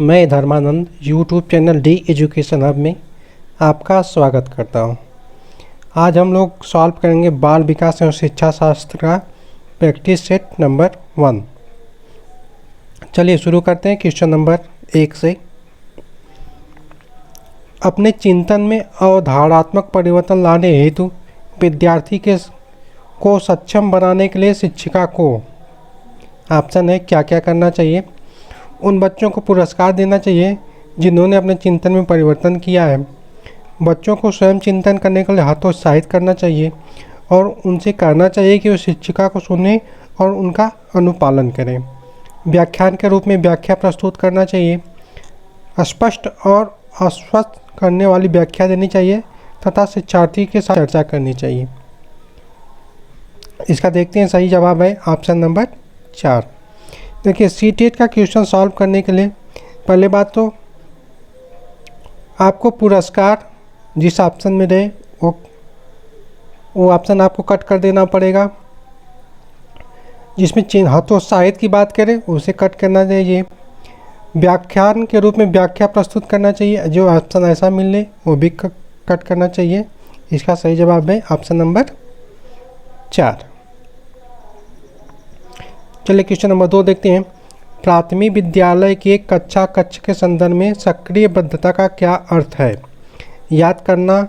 मैं Dharmanand YouTube channel D education hub में आपका स्वागत करता हूं। आज हम लोग सॉल्व करेंगे बाल विकास एवं शिक्षा शास्त्र का प्रैक्टिस सेट नंबर 1। चलिए शुरू करते हैं क्वेश्चन नंबर 1 से। अपने चिंतन में अवधारणात्मक परिवर्तन लाने हेतु विद्यार्थी को सक्षम बनाने के लिए शिक्षिका को ऑप्शन है क्या क्या करना चाहिए। उन बच्चों को पुरस्कार देना चाहिए जिन्होंने अपने चिंतन में परिवर्तन किया है। बच्चों को स्वयं चिंतन करने के लिए हतोत्साहित करना चाहिए और उनसे कहना चाहिए कि वो शिक्षिका को सुने और उनका अनुपालन करें। व्याख्यान के रूप में व्याख्या प्रस्तुत करना चाहिए। स्पष्ट और आश्वस्त करने वाली व्याख्या देनी चाहिए तथा शिक्षार्थी के साथ चर्चा करनी चाहिए। इसका देखते हैं सही जवाब है ऑप्शन नंबर 4। देखिए सीटेट का क्वेश्चन सॉल्व करने के लिए पहले बात तो आपको पुरस्कार जिस ऑप्शन में रहे वो ऑप्शन आपको कट कर देना पड़ेगा। जिसमें हतोत्साहित की बात करें उसे कट करना चाहिए। व्याख्यान के रूप में व्याख्या प्रस्तुत करना चाहिए, जो ऑप्शन ऐसा मिले वो भी कट करना चाहिए। इसका सही जवाब है ऑप्शन नंबर 4। चलिए क्वेश्चन नंबर 2 देखते हैं। प्राथमिक विद्यालय के कक्षा कक्ष के संदर्भ में सक्रिय बद्धता का क्या अर्थ है। याद करना,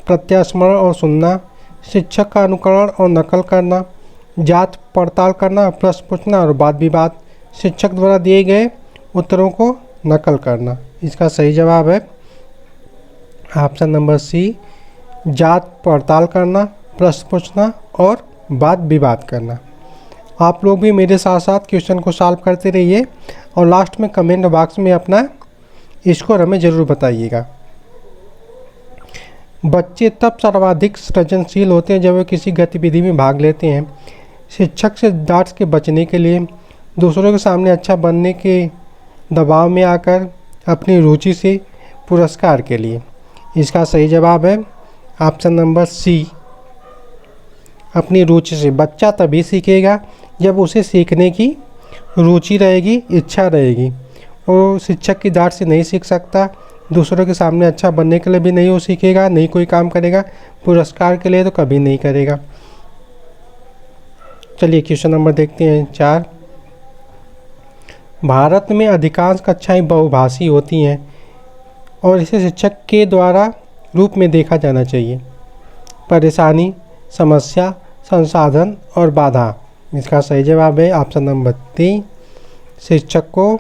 प्रत्यास्मरण और सुनना, शिक्षक का अनुकरण और नकल करना, जांच पड़ताल करना, प्रश्न पूछना और वाद विवाद, शिक्षक द्वारा दिए गए उत्तरों को नकल करना। इसका सही जवाब है ऑप्शन नंबर सी, जांच पड़ताल करना, प्रश्न पूछना और वाद विवाद करना। आप लोग भी मेरे साथ साथ क्वेश्चन को सॉल्व करते रहिए और लास्ट में कमेंट बॉक्स में अपना स्कोर हमें ज़रूर बताइएगा। बच्चे तब सर्वाधिक सृजनशील होते हैं जब वे किसी गतिविधि में भाग लेते हैं। शिक्षक से डांट के बचने के लिए, दूसरों के सामने अच्छा बनने के दबाव में आकर, अपनी रुचि से, पुरस्कार के लिए। इसका सही जवाब है ऑप्शन नंबर सी, अपनी रुचि से। बच्चा तभी सीखेगा जब उसे सीखने की रुचि रहेगी, इच्छा रहेगी। वो शिक्षक की डांट से नहीं सीख सकता, दूसरों के सामने अच्छा बनने के लिए भी नहीं वो सीखेगा, नहीं कोई काम करेगा, पुरस्कार के लिए तो कभी नहीं करेगा। चलिए क्वेश्चन नंबर देखते हैं 4। भारत में अधिकांश कक्षाएं बहुभाषी होती हैं और इसे शिक्षक के द्वारा रूप में देखा जाना चाहिए। परेशानी, समस्या, संसाधन और बाधा। इसका सही जवाब है ऑप्शन नंबर 3, शिक्षक को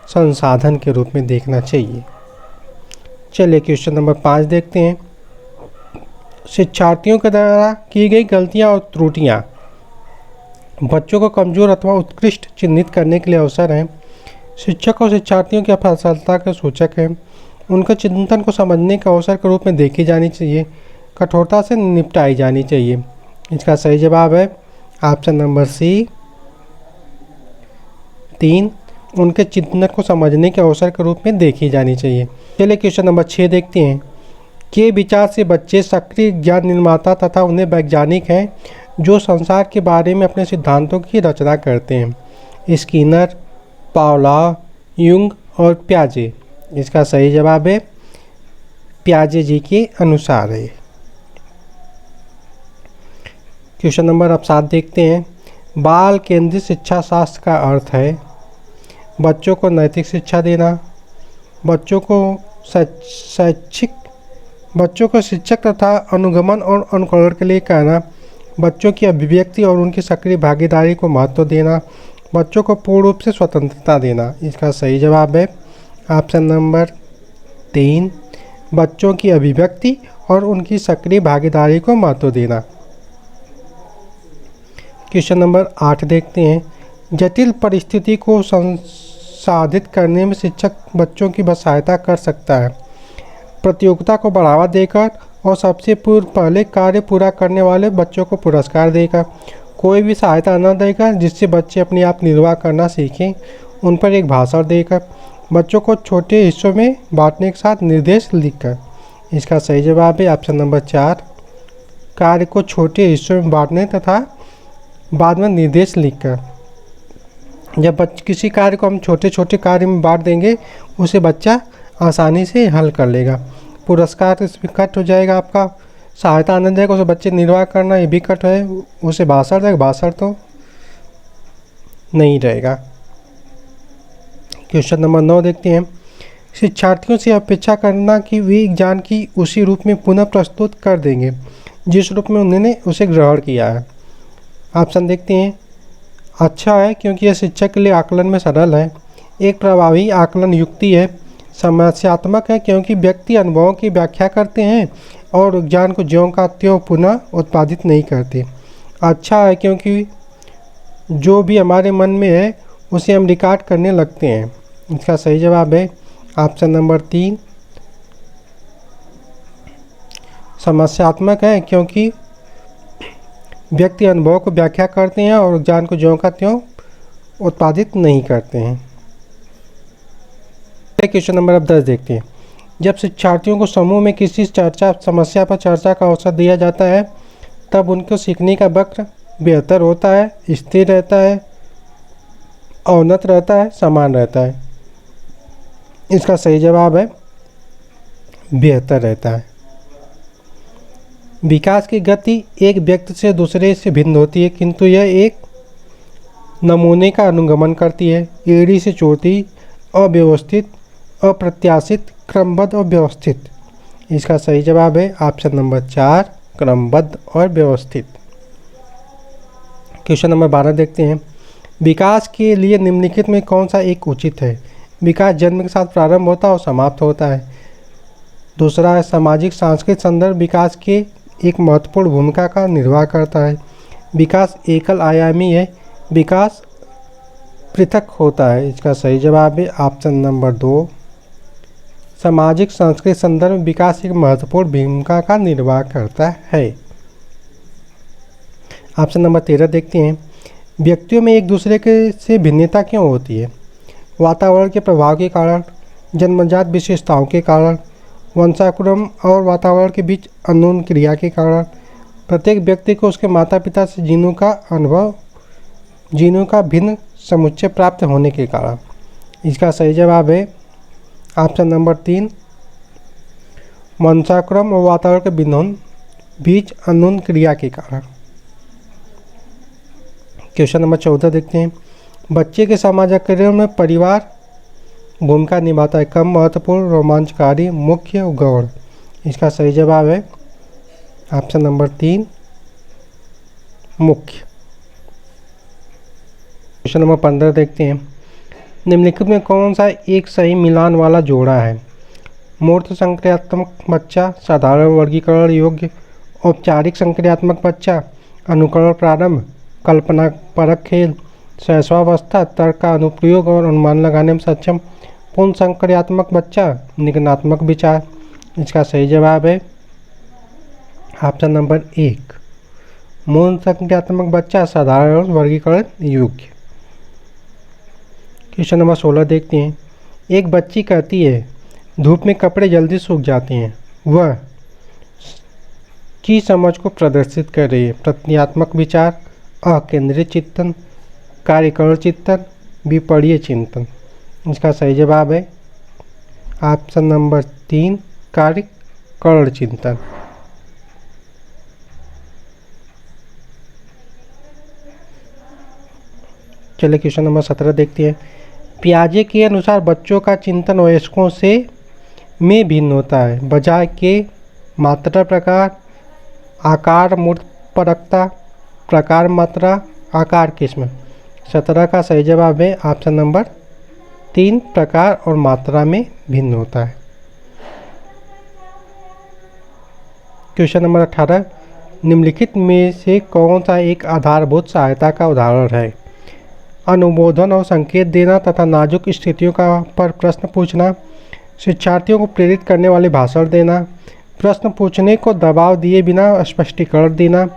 संसाधन के रूप में देखना चाहिए। चलिए क्वेश्चन नंबर 5 देखते हैं। शिक्षार्थियों के द्वारा की गई गलतियां और त्रुटियां बच्चों को कमजोर अथवा उत्कृष्ट चिन्हित करने के लिए अवसर हैं। शिक्षक और शिक्षार्थियों की असफलता के सूचक हैं। उनके चिंतन को समझने के अवसर के रूप में देखी जानी चाहिए, कठोरता से निपटाई जानी चाहिए। इसका सही जवाब है ऑप्शन नंबर सी, 3, उनके चिंतन को समझने के अवसर के रूप में देखी जानी चाहिए। चलिए क्वेश्चन नंबर 6 देखते हैं। के विचार से बच्चे सक्रिय ज्ञान निर्माता तथा उन्हें वैज्ञानिक हैं जो संसार के बारे में अपने सिद्धांतों की रचना करते हैं। स्किनर, पावलोव, युंग और पियाजे। इसका सही जवाब है पियाजे जी के अनुसार है। क्वेश्चन नंबर अब 7 देखते हैं। बाल केंद्रित शिक्षा शास्त्र का अर्थ है बच्चों को नैतिक शिक्षा देना, बच्चों को शिक्षक तथा अनुगमन और अनुकरण के लिए कहना, बच्चों की अभिव्यक्ति और उनकी सक्रिय भागीदारी को महत्व देना, बच्चों को पूर्ण रूप से स्वतंत्रता देना। इसका सही जवाब है ऑप्शन नंबर 3, बच्चों की अभिव्यक्ति और उनकी सक्रिय भागीदारी को महत्व देना। क्वेश्चन नंबर 8 देखते हैं। जटिल परिस्थिति को संसाधित करने में शिक्षक बच्चों की सहायता कर सकता है। प्रतियोगिता को बढ़ावा देकर और सबसे पहले कार्य पूरा करने वाले बच्चों को पुरस्कार देकर, कोई भी सहायता न देकर जिससे बच्चे अपने आप निर्वाह करना सीखें, उन पर एक भाषण देकर, बच्चों को छोटे हिस्सों में बांटने के साथ निर्देश लिखकर। इसका सही जवाब है ऑप्शन नंबर 4, कार्य को छोटे हिस्सों में बांटने तथा बाद में निर्देश लिखकर। जब किसी कार्य को हम छोटे छोटे कार्य में बांट देंगे, उसे बच्चा आसानी से हल कर लेगा। पुरस्कार इसमें कट हो जाएगा आपका। सहायता आनंद जाएगा, उसे बच्चे निर्वाह करना, ये भी कट है। उसे भाषण जाएगा, भाषण तो नहीं रहेगा। क्वेश्चन नंबर 9 देखते हैं। शिक्षार्थियों से अपेक्षा करना कि वे ज्ञान की उसी रूप में पुनः प्रस्तुत कर देंगे जिस रूप में उन्होंने उसे ग्रहण किया है। ऑप्शन देखते हैं। अच्छा है क्योंकि यह शिक्षक के लिए आकलन में सरल है। एक प्रभावी आकलन युक्ति है। समस्यात्मक है क्योंकि व्यक्ति अनुभवों की व्याख्या करते हैं और ज्ञान को ज्यों का त्यों पुनः उत्पादित नहीं करते। अच्छा है क्योंकि जो भी हमारे मन में है उसे हम रिकॉर्ड करने लगते हैं। इसका सही जवाब है ऑप्शन नंबर 3। समस्यात्मक है क्योंकि व्यक्ति अनुभव को व्याख्या करते हैं और ज्ञान को ज्यों का त्यों उत्पादित नहीं करते हैं। क्वेश्चन नंबर अब 10 देखते हैं। जब शिक्षार्थियों को समूह में किसी समस्या पर चर्चा का अवसर दिया जाता है तब उनको सीखने का वक्र बेहतर होता है, स्थिर रहता है, अवनत रहता है, समान रहता है। इसका सही जवाब है बेहतर रहता है। विकास की गति एक व्यक्ति से दूसरे से भिन्न होती है किंतु यह एक नमूने का अनुगमन करती है। एड़ी से चोटी, अव्यवस्थित, अप्रत्याशित, क्रमबद्ध और व्यवस्थित। इसका सही जवाब है ऑप्शन नंबर 4, क्रमबद्ध और व्यवस्थित। क्वेश्चन नंबर 12 देखते हैं। विकास के लिए निम्नलिखित में कौन सा एक उचित है? विकास जन्म के साथ प्रारंभ होता है और समाप्त होता है। दूसरा है सामाजिक सांस्कृतिक संदर्भ विकास के एक महत्वपूर्ण भूमिका का निर्वाह करता है। विकास एकल आयामी है, विकास पृथक होता है। इसका सही जवाब है ऑप्शन नंबर 2, सामाजिक सांस्कृतिक संदर्भ विकास एक महत्वपूर्ण भूमिका का निर्वाह करता है। ऑप्शन नंबर 13 देखते हैं। व्यक्तियों में एक दूसरे के से भिन्नता क्यों होती है? वातावरण के प्रभाव के कारण, जन्मजात विशेषताओं के कारण, वंशानुक्रम और वातावरण के बीच अन्योन्य क्रिया के कारण, प्रत्येक व्यक्ति को उसके माता पिता से जीनों का भिन्न समुच्चय प्राप्त होने के कारण। इसका सही जवाब है ऑप्शन नंबर 3, वंशानुक्रम और वातावरण के बीच अन्योन्य क्रिया के कारण। क्वेश्चन नंबर 14 देखते हैं। बच्चे के समाजीकरण में परिवार भूमिका निभाता है। कम महत्वपूर्ण, रोमांचकारी, मुख्य, गौण। इसका सही जवाब है ऑप्शन नंबर 3, मुख्य। क्वेश्चन नंबर 15 देखते हैं। निम्नलिखित में कौन सा एक सही मिलान वाला जोड़ा है? मूर्त संक्रियात्मक बच्चा, साधारण वर्गीकरण योग्य, औपचारिक संक्रियात्मक बच्चा, अनुकरण प्रारंभ, कल्पना परक खेल, शैशवावस्था, तर्क का अनुप्रयोग और अनुमान लगाने में सक्षम, पूर्ण संक्रियात्मक बच्चा, निगमनात्मक विचार। इसका सही जवाब है ऑप्शन नंबर 1, मूर्ण संक्रियात्मक बच्चा, साधारण वर्गीकरण योग्य। क्वेश्चन नंबर 16 देखते हैं। एक बच्ची कहती है धूप में कपड़े जल्दी सूख जाते हैं। वह की समझ को प्रदर्शित कर रही है। प्रत्ययात्मक विचार, अकेंद्रित चिंतन, कार्यकरण चिंतन, विपर्य चिंतन। इसका सही जवाब है ऑप्शन नंबर 3, कार्यकरण चिंतन। चलिए क्वेश्चन नंबर 17 देखते हैं। पियाजे के अनुसार बच्चों का चिंतन वयस्कों से में भिन्न होता है बजाय के मात्रा प्रकार, आकार मूर्त परकता, प्रकार मात्रा, आकार किस्म। 17 का सही जवाब है ऑप्शन नंबर 3, प्रकार और मात्रा में भिन्न होता है। Question number 18। निम्नलिखित में से कौन सा एक आधारभूत सहायता का उदाहरण है? अनुमोदन और संकेत देना तथा नाजुक स्थितियों पर प्रश्न पूछना, शिक्षार्थियों को प्रेरित करने वाले भाषण देना, प्रश्न पूछने को दबाव दिए बिना स्पष्टीकरण देना,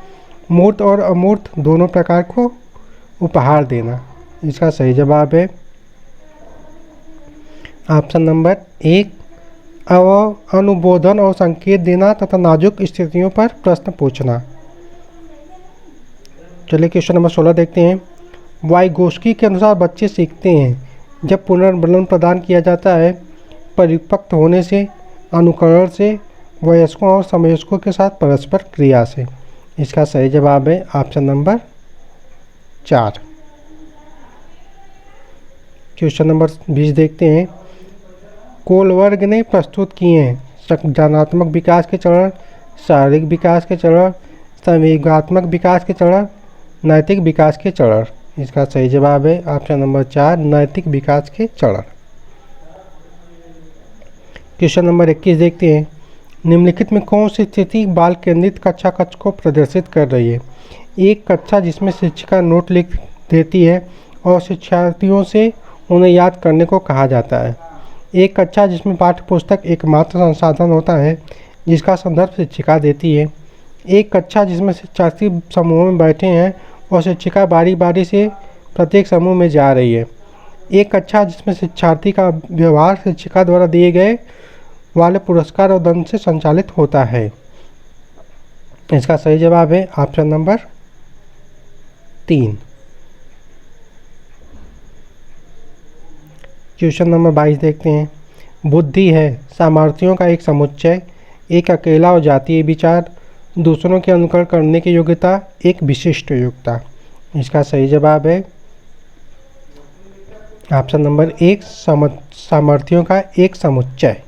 मूर्त और अमूर्त दोनों प्रकार को उपहार देना। इसका सही जवाब है ऑप्शन नंबर 1, अनुबोधन और संकेत देना तथा नाजुक स्थितियों पर प्रश्न पूछना। चलिए क्वेश्चन नंबर 16 देखते हैं। वाइगोस्की के अनुसार बच्चे सीखते हैं जब पुनर्बलन प्रदान किया जाता है, परिपक्व होने से, अनुकरण से, वयस्कों और समवयस्कों के साथ परस्पर क्रिया से। इसका सही जवाब है ऑप्शन नंबर 4। क्वेश्चन नंबर 20 देखते हैं। कोलबर्ग ने प्रस्तुत किए हैं संज्ञानात्मक विकास के चरण, शारीरिक विकास के चरण, संवेगात्मक विकास के चरण, नैतिक विकास के चरण। इसका सही जवाब है ऑप्शन नंबर 4, नैतिक विकास के चरण। क्वेश्चन नंबर 21 देखते हैं। निम्नलिखित में कौन सी स्थिति बाल केंद्रित कक्षा कक्ष को प्रदर्शित कर रही है? एक कक्षा जिसमें शिक्षिका नोट लिख देती है और शिक्षार्थियों से उन्हें याद करने को कहा जाता है। एक कक्षा जिसमें पाठ्य पुस्तक एकमात्र संसाधन होता है जिसका संदर्भ शिक्षिका देती है। एक कक्षा जिसमें शिक्षार्थी समूह में बैठे हैं और शिक्षिका बारी बारी से प्रत्येक समूह में जा रही है। एक कक्षा जिसमें शिक्षार्थी का व्यवहार शिक्षिका द्वारा दिए गए वाले पुरस्कार और दंड से संचालित होता है। इसका सही जवाब है ऑप्शन नंबर 3। क्वेश्चन नंबर 22 देखते हैं। बुद्धि है सामर्थ्यों का एक समुच्चय, एक अकेला और जातीय विचार, दूसरों के अनुकरण करने की योग्यता, एक विशिष्ट योग्यता। इसका सही जवाब है ऑप्शन नंबर 1, सामर्थ्यों का एक समुच्चय।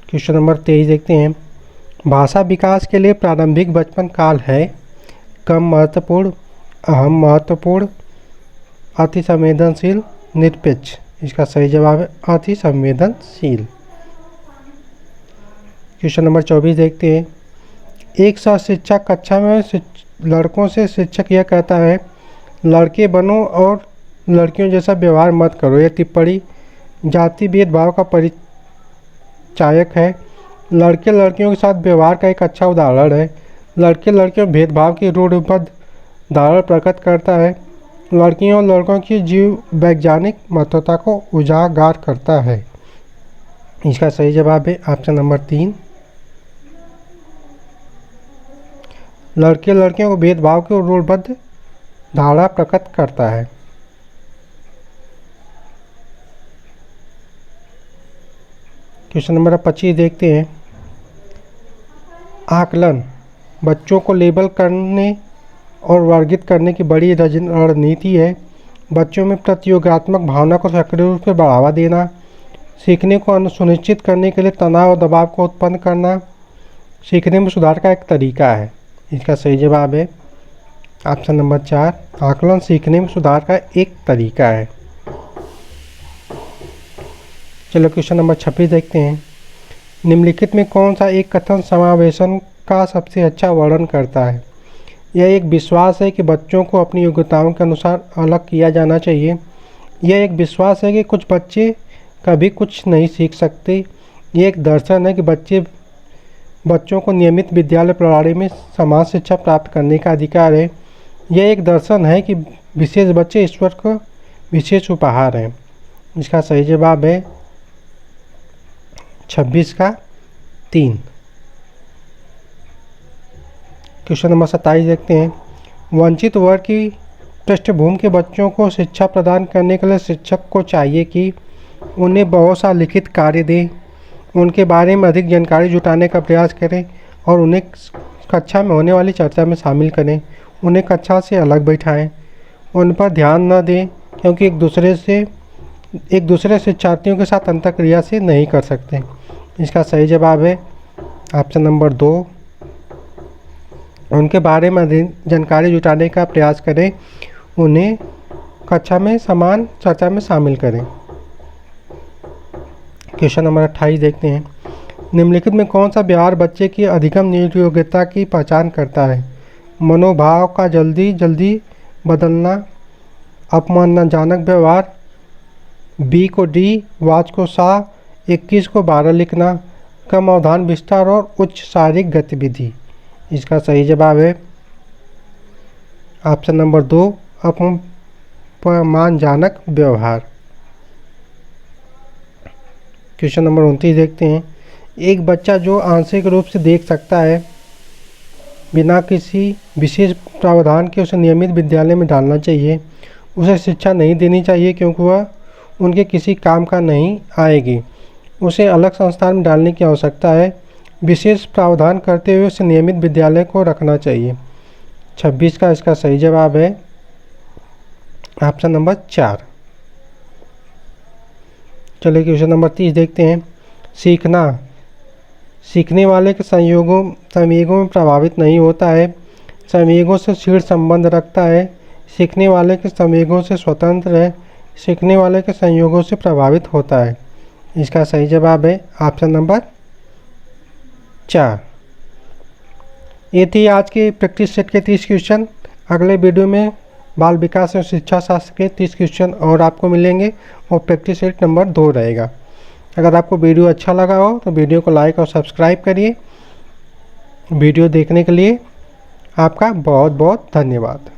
क्वेश्चन नंबर 23 देखते हैं। भाषा विकास के लिए प्रारंभिक बचपन काल है कम महत्वपूर्ण, अहम महत्वपूर्ण, अति संवेदनशील, निरपेक्ष। इसका सही जवाब है अति संवेदनशील। क्वेश्चन नंबर 24 देखते हैं। एक सह शिक्षक कक्षा में लड़कों से शिक्षक यह कहता है, लड़के बनो और लड़कियों जैसा व्यवहार मत करो। यह टिप्पणी जाति भेदभाव का परिचायक है। लड़के लड़कियों के साथ व्यवहार का एक अच्छा उदाहरण है। लड़के लड़कियों भेदभाव की रूढ़िबद्ध धारणा प्रकट करता है। लड़कियों और लड़कों की जीव वैज्ञानिक महत्वता को उजागर करता है। इसका सही जवाब है ऑप्शन नंबर 3, लड़के लड़कियों को भेदभाव की रूढ़िबद्ध धारणा प्रकट करता है। क्वेश्चन नंबर 25 देखते हैं। आकलन बच्चों को लेबल करने और वर्गित करने की बड़ी रणनीति है। बच्चों में प्रतियोगात्मक भावना को सक्रिय रूप से बढ़ावा देना, सीखने को सुनिश्चित करने के लिए तनाव और दबाव को उत्पन्न करना, सीखने में सुधार का एक तरीका है। इसका सही जवाब है ऑप्शन नंबर 4, आकलन सीखने में सुधार का एक तरीका है। चलो क्वेश्चन नंबर 26 देखते हैं। निम्नलिखित में कौन सा एक कथन समावेशन का सबसे अच्छा वर्णन करता है? यह एक विश्वास है कि बच्चों को अपनी योग्यताओं के अनुसार अलग किया जाना चाहिए। यह एक विश्वास है कि कुछ बच्चे कभी कुछ नहीं सीख सकते। यह एक दर्शन है कि बच्चों को नियमित विद्यालय प्रणाली में समान शिक्षा प्राप्त करने का अधिकार है। यह एक दर्शन है कि विशेष बच्चे ईश्वर को विशेष उपहार हैं। इसका सही जवाब है 26 का 3। क्वेश्चन नंबर 27 देखते हैं। वंचित वर्ग की पृष्ठभूमि के बच्चों को शिक्षा प्रदान करने के लिए शिक्षक को चाहिए कि उन्हें बहुत सा लिखित कार्य दें, उनके बारे में अधिक जानकारी जुटाने का प्रयास करें और उन्हें कक्षा में होने वाली चर्चा में शामिल करें। उन्हें कक्षा से अलग बैठाएं, उन पर ध्यान न दें क्योंकि एक दूसरे शिक्षार्थियों के साथ अंतःक्रिया से नहीं कर सकते। इसका सही जवाब है ऑप्शन नंबर 2, उनके बारे में जानकारी जुटाने का प्रयास करें, उन्हें कक्षा में समान चर्चा में शामिल करें। क्वेश्चन नंबर 28 देखते हैं। निम्नलिखित में कौन सा व्यवहार बच्चे की अधिगम योग्यता की पहचान करता है? मनोभाव का जल्दी जल्दी बदलना, अपमानजनक व्यवहार, बी को डी, वाच को सा, 21 को 12 लिखना, कम अवधान विस्तार और उच्च शारीरिक गतिविधि। इसका सही जवाब है ऑप्शन नंबर 2, अपमानजनक व्यवहार। क्वेश्चन नंबर 29 देखते हैं। एक बच्चा जो आंशिक रूप से देख सकता है बिना किसी विशेष प्रावधान के उसे नियमित विद्यालय में डालना चाहिए। उसे शिक्षा नहीं देनी चाहिए क्योंकि वह उनके किसी काम का नहीं आएगी। उसे अलग संस्थान में डालने की आवश्यकता है। विशेष प्रावधान करते हुए उसे नियमित विद्यालय को रखना चाहिए। 26 का इसका सही जवाब है ऑप्शन नंबर 4। चलिए क्वेश्चन नंबर 30 देखते हैं। सीखना सीखने वाले के संवेगों में प्रभावित नहीं होता है, संवेगों से शीघ्र संबंध रखता है। सीखने वाले के संवेगों से स्वतंत्र है, सीखने वाले के संयोगों से प्रभावित होता है। इसका सही जवाब है ऑप्शन नंबर 4। ये थी आज के प्रैक्टिस सेट के 30 क्वेश्चन। अगले वीडियो में बाल विकास और शिक्षा शास्त्र के 30 क्वेश्चन और आपको मिलेंगे और प्रैक्टिस सेट नंबर 2 रहेगा। अगर आपको वीडियो अच्छा लगा हो तो वीडियो को लाइक और सब्सक्राइब करिए। वीडियो देखने के लिए आपका बहुत बहुत धन्यवाद।